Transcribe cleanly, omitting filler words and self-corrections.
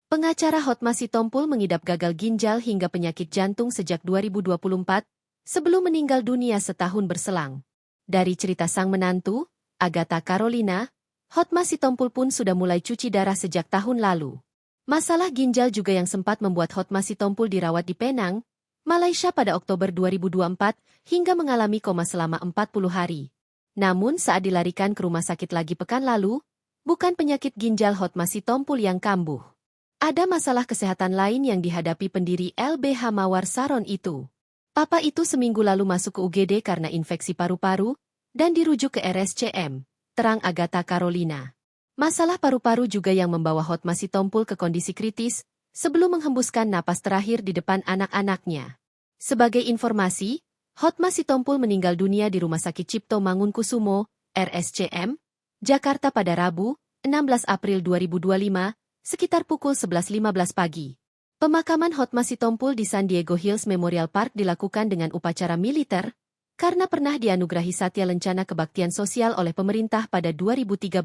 Pengacara Hotma Sitompul mengidap gagal ginjal hingga penyakit jantung sejak 2024, sebelum meninggal dunia setahun berselang. Dari cerita sang menantu, Agatha Carolina, Hotma Sitompul pun sudah mulai cuci darah sejak tahun lalu. Masalah ginjal juga yang sempat membuat Hotma Sitompul dirawat di Penang, Malaysia pada Oktober 2024 hingga mengalami koma selama 40 hari. Namun saat dilarikan ke rumah sakit lagi pekan lalu, bukan penyakit ginjal Hotma Sitompul yang kambuh. Ada masalah kesehatan lain yang dihadapi pendiri LBH Mawar Saron itu. Papa itu seminggu lalu masuk ke UGD karena infeksi paru-paru dan dirujuk ke RSCM, terang Agatha Carolina. Masalah paru-paru juga yang membawa Hotma Sitompul ke kondisi kritis sebelum menghembuskan napas terakhir di depan anak-anaknya. Sebagai informasi, Hotma Sitompul meninggal dunia di Rumah Sakit Cipto Mangunkusumo, RSCM, Jakarta pada Rabu, 16 April 2025, sekitar pukul 11.15 pagi. Pemakaman Hotma Sitompul di San Diego Hills Memorial Park dilakukan dengan upacara militer, karena pernah dianugerahi Satya Lencana Kebaktian Sosial oleh pemerintah pada 2013.